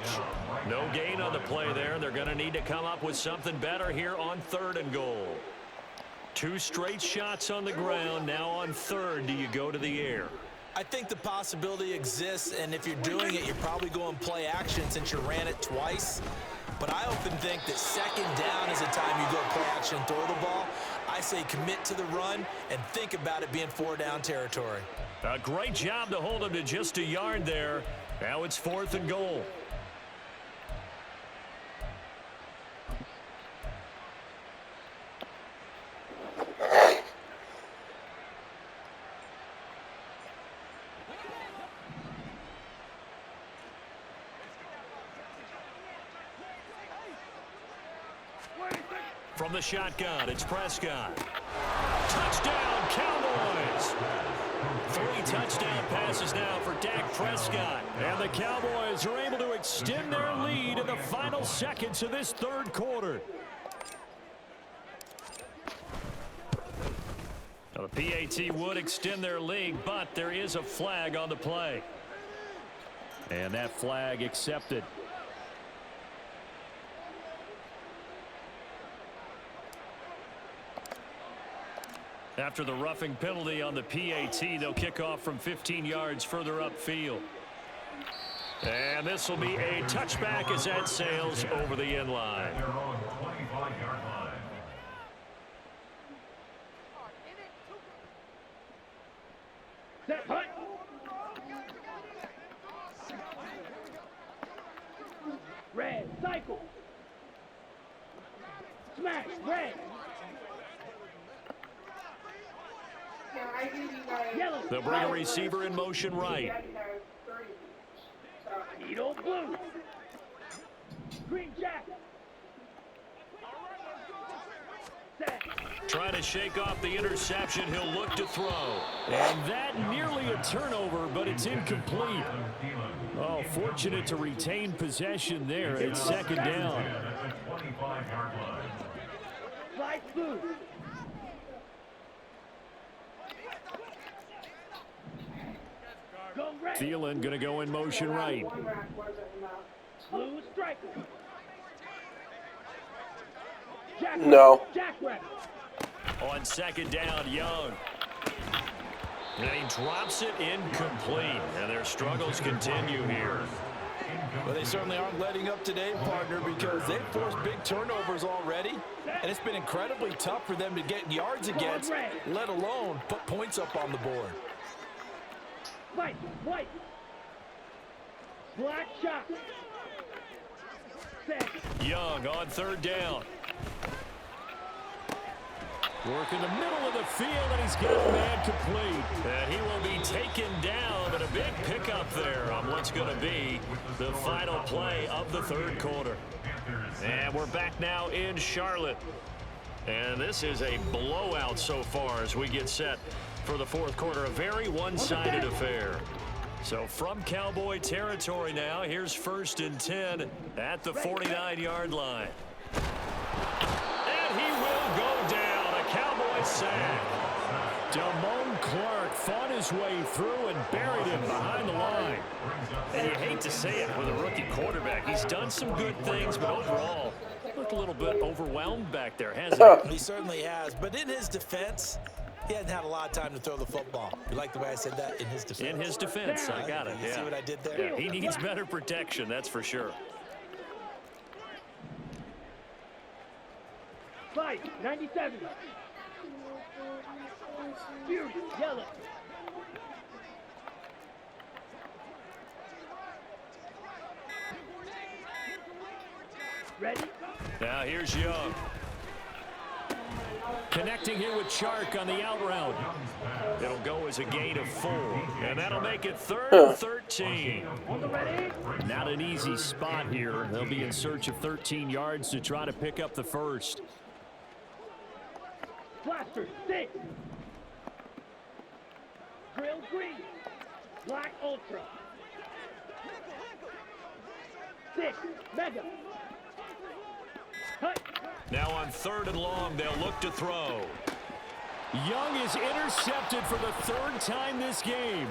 Speaker 3: No gain on the play there. They're going to need to come up with something better here on 3rd and goal. 2 straight shots on the ground. Now on 3rd, do you go to the air?
Speaker 5: I think the possibility exists, and if you're doing it, you're probably going play action since you ran it twice. But I often think that 2nd down is a time you go play action and throw the ball. I say commit to the run and think about it being 4-down territory.
Speaker 3: A great job to hold him to just a yard there. Now it's 4th and goal. From the shotgun, it's Prescott. Touchdown, Cowboys! 3 touchdown passes now for Dak Prescott. And the Cowboys are able to extend their lead in the final seconds of this 3rd quarter. Now the PAT would extend their lead, but there is a flag on the play. And that flag accepted. After the roughing penalty on the PAT, they'll kick off from 15 yards further upfield. And this will be a touchback as that sails over the end line.
Speaker 4: Set, hut. Red, cycle. Smash, red. Yellow.
Speaker 3: They'll bring a receiver in motion right.
Speaker 4: Needle blue. Green jacket. Set.
Speaker 3: Trying to shake off the interception. He'll look to throw. And that nearly a turnover, but it's incomplete. Oh, fortunate to retain possession there. It's 2nd down.
Speaker 4: Slide blue. Go red.
Speaker 3: Thielen going to go in motion right.
Speaker 4: Blue striker. Jack
Speaker 1: No.
Speaker 4: Jackrabbit.
Speaker 3: On 2nd down, Young. And he drops it incomplete. And their struggles continue here.
Speaker 5: Well, they certainly aren't letting up today, partner, because they've forced big turnovers already, and it's been incredibly tough for them to get yards against, let alone put points up on the board.
Speaker 4: White, white. Black shot. Set.
Speaker 3: Young on 3rd down. Work in the middle of the field, and he's got a man complete. And he will be taken down, but a big pickup there on what's going to be the final play of the 3rd quarter. And we're back now in Charlotte. And this is a blowout so far as we get set for the 4th quarter. A very one-sided affair. So from Cowboy territory now, here's 1st and 10 at the 49-yard line. And he will go down. Cowboy sack. Damone Clark fought his way through and buried him behind the line. And you hate to say it with a rookie quarterback. He's done some good things, but overall, looked a little bit overwhelmed back there, hasn't he?
Speaker 5: He certainly has, but in his defense, he hasn't had a lot of time to throw the football. You like the way I said that? In his defense.
Speaker 3: In his defense, I got it,
Speaker 5: You
Speaker 3: yeah.
Speaker 5: see what I did there?
Speaker 3: Yeah, he needs better protection, that's for sure.
Speaker 4: Fight, 97. Fury, yellow. Ready?
Speaker 3: Now here's Young. Connecting here with Chark on the out route. It'll go as a gain of 4, and that'll make it 3rd and 13.
Speaker 4: On the ready?
Speaker 3: Not an easy spot here. They'll be in search of 13 yards to try to pick up the first.
Speaker 4: Blaster, 6. Grill green. Black ultra. 6. Mega. Cut.
Speaker 3: Now on 3rd and long, they'll look to throw. Young is intercepted for the 3rd time this game.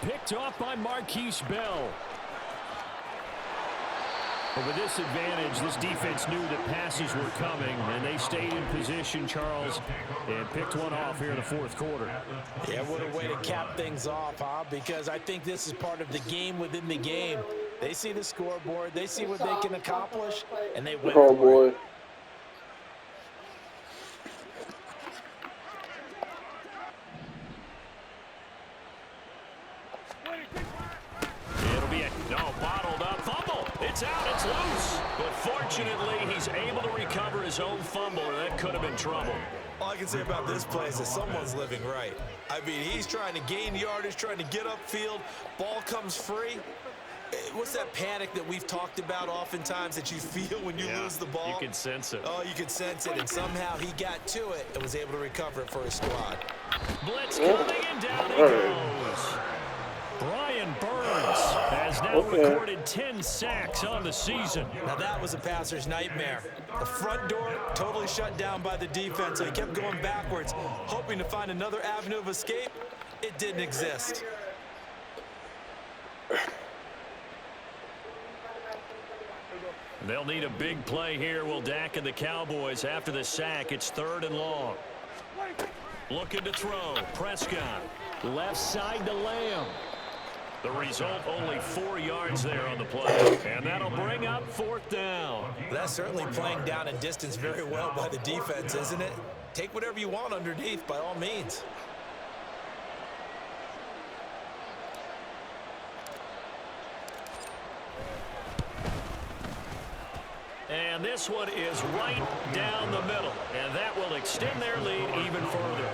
Speaker 3: Picked off by Marquise Bell. But with this advantage, this defense knew that passes were coming, and they stayed in position, Charles, and picked one off here in the 4th quarter.
Speaker 5: Yeah, what a way to cap things off, huh? Because I think this is part of the game within the game. They see the scoreboard, they see what they can accomplish, and they win.
Speaker 1: Oh, boy.
Speaker 3: It'll be a bottled up fumble. It's out, it's loose. But fortunately, he's able to recover his own fumble, or that could have been trouble.
Speaker 5: All I can say about this play is that someone's living right. I mean, he's trying to gain yardage, trying to get upfield. Ball comes free. What's that panic that we've talked about oftentimes that you feel when you lose the ball?
Speaker 3: You can sense it.
Speaker 5: Oh, you can sense it, and somehow he got to it and was able to recover it for his squad.
Speaker 3: Blitz coming, and down he goes. Brian Burns has now recorded 10 sacks on the season.
Speaker 5: Now that was a passer's nightmare. The front door totally shut down by the defense, so he kept going backwards, hoping to find another avenue of escape. It didn't exist.
Speaker 3: They'll need a big play here, will Dak and the Cowboys. After the sack, it's 3rd and long. Looking to throw. Prescott. Left side to Lamb. The result, only 4 yards there on the play. And that'll bring up 4th down.
Speaker 5: That's certainly playing down and distance very well by the defense, isn't it? Take whatever you want underneath, by all means.
Speaker 3: And this one is right down the middle. And that will extend their lead even further.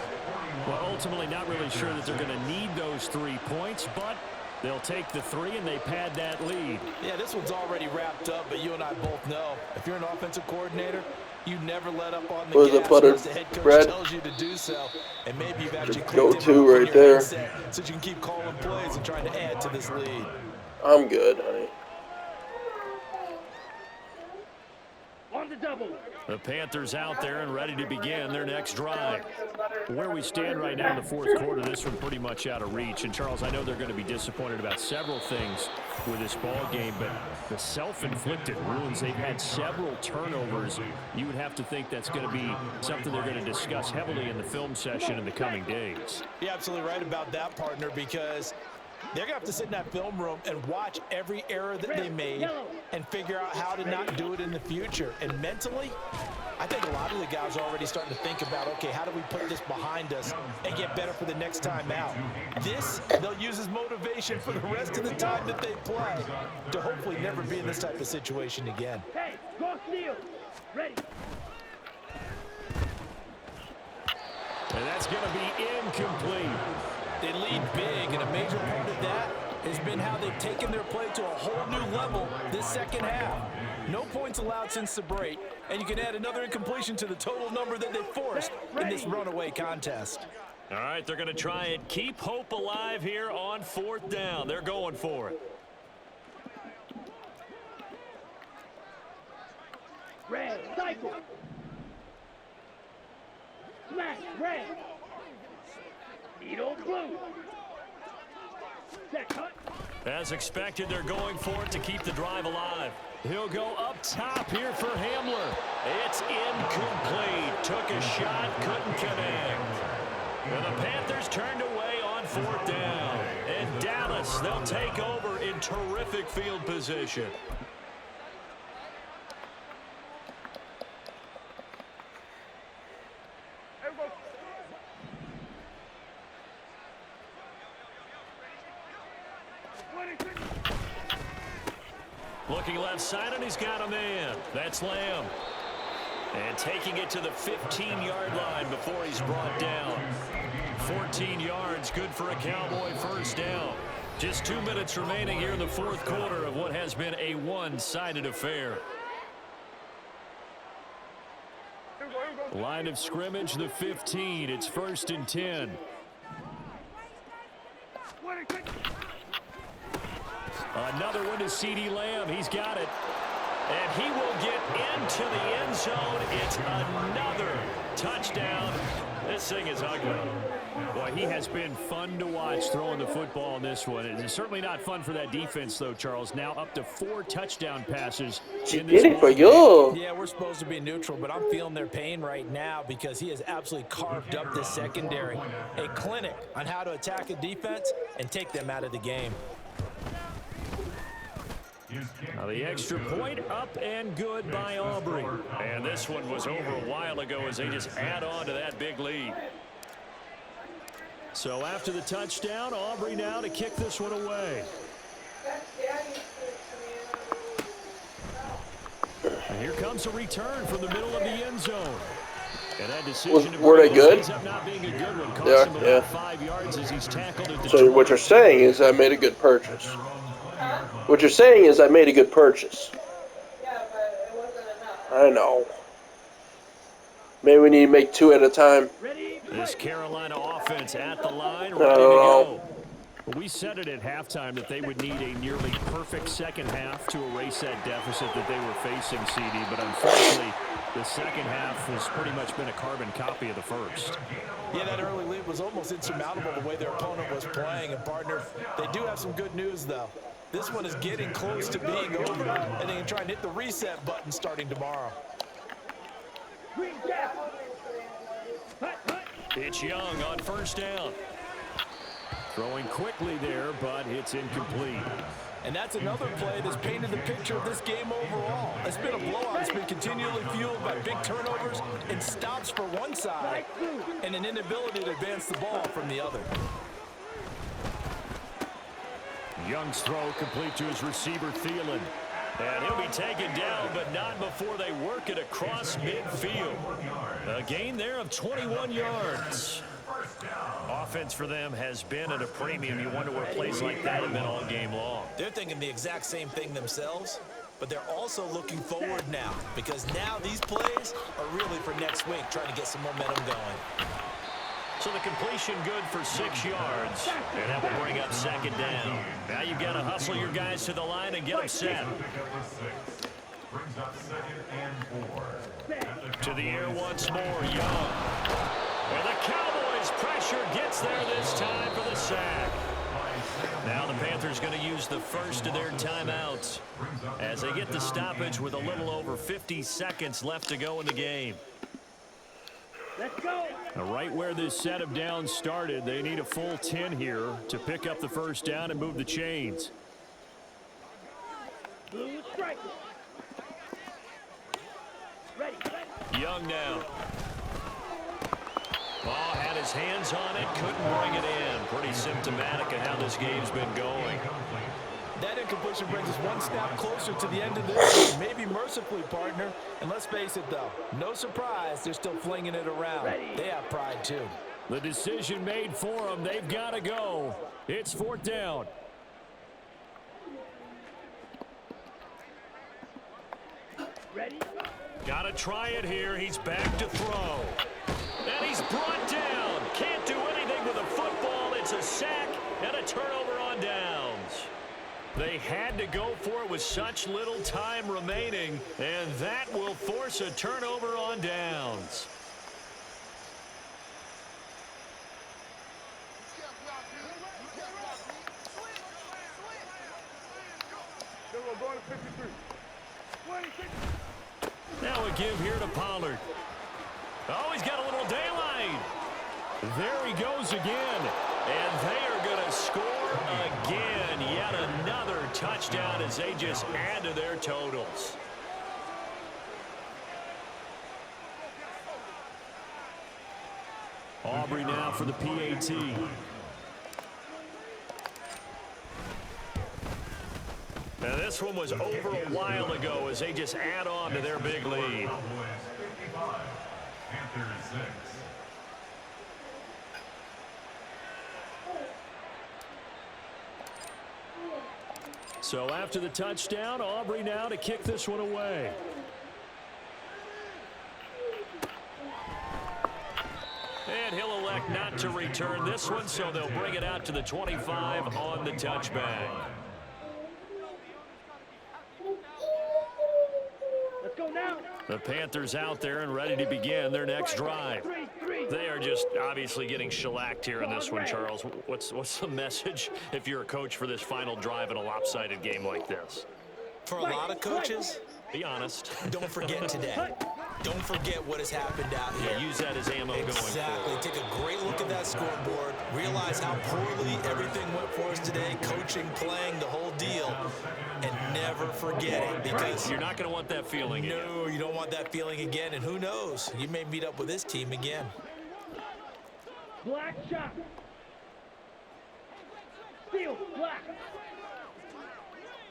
Speaker 3: Well, ultimately not really sure that they're going to need those 3 points, but they'll take the 3 and they pad that lead.
Speaker 5: Yeah, this one's already wrapped up, but you and I both know if you're an offensive coordinator, you never let up on the gas once the head coach tells you to do so. And maybe you've actually clicked it off right there so you can keep calling plays and trying to add to this lead.
Speaker 1: I'm good, honey.
Speaker 4: On the double.
Speaker 3: The Panthers out there and ready to begin their next drive. Where we stand right now in the 4th quarter, this one pretty much out of reach. And, Charles, I know they're going to be disappointed about several things with this ball game, but the self-inflicted wounds, they've had several turnovers. You would have to think that's going to be something they're going to discuss heavily in the film session in the coming days.
Speaker 5: You're absolutely right about that, partner, because they're going to have to sit in that film room and watch every error that they made and figure out how to not do it in the future. And mentally, I think a lot of the guys are already starting to think about, okay, how do we put this behind us and get better for the next time out? This, they'll use as motivation for the rest of the time that they play to hopefully never be in this type of situation again.
Speaker 4: Hey, go steal. Ready.
Speaker 3: And that's going to be incomplete.
Speaker 5: They lead big, and a major part of that has been how they've taken their play to a whole new level this second half. No points allowed since the break, and you can add another incompletion to the total number that they forced in this runaway contest.
Speaker 3: All right, they're going to try and keep hope alive here on 4th down. They're going for it.
Speaker 4: Red, cycle. Smash, red. Needle, blue. Set, cut.
Speaker 3: As expected, they're going for it to keep the drive alive. He'll go up top here for Hamler. It's incomplete. Took a shot, couldn't connect. And the Panthers turned away on 4th down. And Dallas, they'll take over in terrific field position. Looking left side, and he's got a man. That's Lamb. And taking it to the 15-yard line before he's brought down. 14 yards, good for a Cowboy first down. Just 2 minutes remaining here in the fourth quarter of what has been a one-sided affair. Line of scrimmage, the 15. It's 1st and 10. Another one to CeeDee Lamb. He's got it. And he will get into the end zone. It's another touchdown. This thing is ugly. Boy, he has been fun to watch throwing the football in this one. It's certainly not fun for that defense, though, Charles. Now up to 4 touchdown passes.
Speaker 1: She did it for you.
Speaker 5: Yeah, we're supposed to be neutral, but I'm feeling their pain right now because he has absolutely carved up the secondary. A clinic on how to attack a defense and take them out of the game.
Speaker 3: Now the extra point up and good by Aubrey. And this one was over a while ago as they just add on to that big lead. So after the touchdown, Aubrey now to kick this one away. And here comes a return from the middle of the end zone. And that decision
Speaker 1: were they good?
Speaker 3: ends up not being a good one. Cost
Speaker 1: Yeah,
Speaker 3: him about
Speaker 1: yeah.
Speaker 3: 5 yards as he's tackled at the
Speaker 1: So what you're saying is I made a good purchase. What you're saying is I made a good purchase. I know. Maybe we need to make 2 at a time.
Speaker 3: This Carolina offense at the line,
Speaker 1: I
Speaker 3: ready to
Speaker 1: don't know.
Speaker 3: go. Well, we said it at halftime that they would need a nearly perfect second half to erase that deficit that they were facing, CD. But unfortunately, the second half has pretty much been a carbon copy of the first.
Speaker 5: Yeah, that early lead was almost insurmountable the way their opponent was playing. And, partner, they do have some good news, though. This one is getting close to being over, and they can try and hit the reset button starting tomorrow.
Speaker 3: It's Young on first down. Throwing quickly there, but it's incomplete.
Speaker 5: And that's another play that's painted the picture of this game overall. It's been a blowout. It's been continually fueled by big turnovers and stops for one side and an inability to advance the ball from the other.
Speaker 3: Young's throw complete to his receiver, Thielen. And he'll be taken down, but not before they work it across midfield. A gain there of 21 yards. Offense for them has been at a premium. You wonder where plays like that have been all game long.
Speaker 5: They're thinking the exact same thing themselves, but they're also looking forward now because now these plays are really for next week, trying to get some momentum going.
Speaker 3: So the completion good for 6 yards, and that will bring up second down. Now you've got to hustle your guys to the line and get them set.
Speaker 6: Brings up 2nd and 4.
Speaker 3: To the air once more, Young. And the Cowboys pressure gets there this time for the sack. Now the Panthers going to use the first of their timeouts as they get the stoppage with a little over 50 seconds left to go in the game.
Speaker 4: Let's go.
Speaker 3: Now, right where this set of downs started, they need a full 10 here to pick up the first down and move the chains.
Speaker 4: Blue strike. Ready.
Speaker 3: Young now. Ball had his hands on it, couldn't bring it in. Pretty symptomatic of how this game's been going.
Speaker 5: That incompletion brings us one snap closer to the end of this game, maybe mercifully, partner. And let's face it, though, no surprise, they're still flinging it around. They have pride, too.
Speaker 3: The decision made for them. They've got to go. It's 4th down.
Speaker 4: Ready.
Speaker 3: Got to try it here. He's back to throw. And he's brought down. Can't do anything with a football. It's a sack and a turnover on downs. They had to go for it with such little time remaining, and that will force a turnover on downs.
Speaker 2: Going to 53. 26.
Speaker 3: Now a give here to Pollard. Oh, he's got a little daylight. There he goes again. And they are going to score again. Yet another touchdown as they just add to their totals. Aubrey now for the PAT. And this one was over a while ago as they just add on to their big lead.
Speaker 6: Cowboys 55, Panthers 6.
Speaker 3: So after the touchdown, Aubrey now to kick this one away. And he'll elect not to return this one, so they'll bring it out to the 25 on the touchback.
Speaker 4: Let's go now.
Speaker 3: The Panthers out there and ready to begin their next drive. They are just obviously getting shellacked here in this one, Charles. What's the message if you're a coach for this final drive in a lopsided game like this?
Speaker 5: For a lot of coaches,
Speaker 3: be honest.
Speaker 5: don't forget today. Don't forget what has happened out here.
Speaker 3: Yeah, use that as ammo going forward.
Speaker 5: Exactly. Take a great look at that scoreboard. Realize how poorly everything went for us today. Coaching, playing, the whole deal. And never forget it, because
Speaker 3: you're not going to want that feeling again.
Speaker 5: No, you don't want that feeling again. And who knows? You may meet up with this team again.
Speaker 4: Black shot. Steel, black.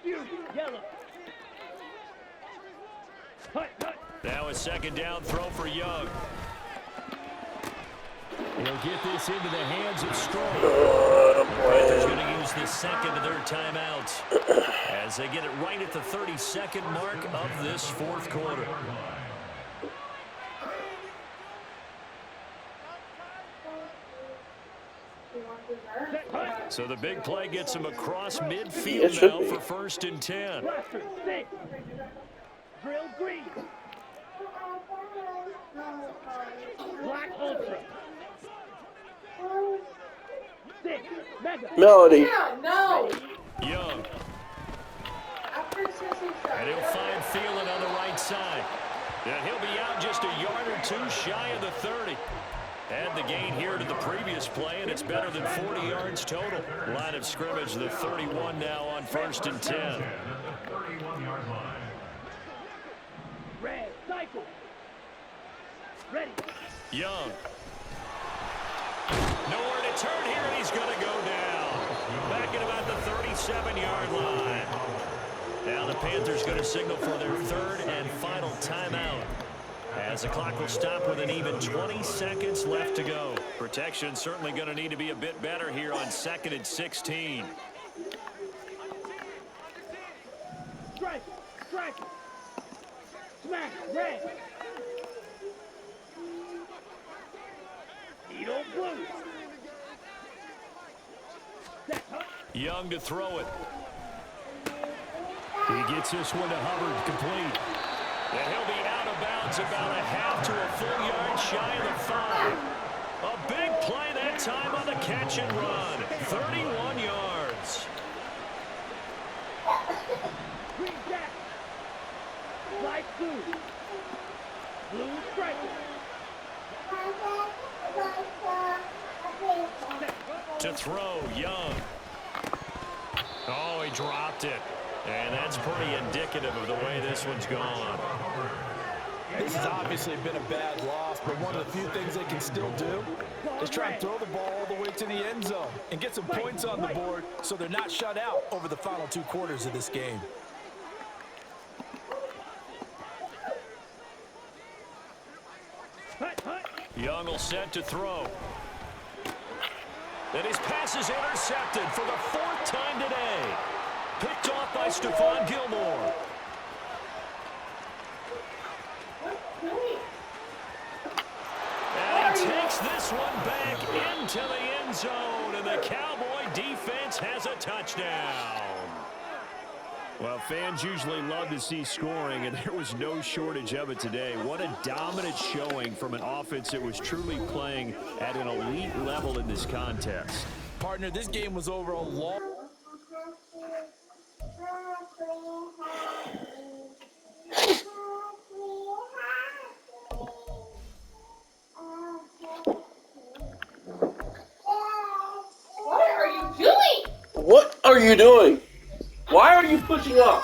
Speaker 4: Steel, yellow. Hut, hut.
Speaker 3: Now a second down throw for Young. He'll get this into the hands of Strong. Panthers going to use the second of their timeouts as they get it right at the 32nd mark of this fourth quarter. So the big play gets him across midfield now for 1st and 10.
Speaker 4: Blaster, six. Drill green. Black ultra. Six. Mega.
Speaker 1: Melody.
Speaker 7: No.
Speaker 3: Young. And he'll find Thielen on the right side. And he'll be out just a yard or two shy of the 30. Add the gain here to the previous play, and it's better than 40 yards total. Line of scrimmage, the 31 now on 1st and 10.
Speaker 6: At the 31-yard line.
Speaker 4: Red, cycle. Ready.
Speaker 3: Young. Nowhere to turn here, and he's going to go down. Back at about the 37-yard line. Now the Panthers going to signal for their 3rd and final timeout, as the clock will stop with an even 20 seconds left to go. Protection certainly going to need to be a bit better here on 2nd and 16.
Speaker 4: Strike, strike. Smash, red. Needle blue. Set, huh?
Speaker 3: Young to throw it. He gets this one to Hubbard, complete. And he'll be out of bounds about a half to a full yard shy of the 5. A big play that time on the catch and run. 31 yards.
Speaker 4: Green jack. Light blue. Blue striker.
Speaker 3: To throw, Young. Oh, he dropped it. And that's pretty indicative of the way this one's gone.
Speaker 5: This has obviously been a bad loss, but one of the few things they can still do is try and throw the ball all the way to the end zone and get some points on the board so they're not shut out over the final 2 quarters of this game.
Speaker 3: Young will set to throw. And his pass is intercepted for the 4th time today. Picked off by Stephon Gilmore. And he takes this one back into the end zone, and the Cowboy defense has a touchdown. Well, fans usually love to see scoring, and there was no shortage of it today. What a dominant showing from an offense that was truly playing at an elite level in this contest.
Speaker 5: Partner, this game was over a long...
Speaker 7: What are you doing?
Speaker 1: What are you doing? Why are you pushing up?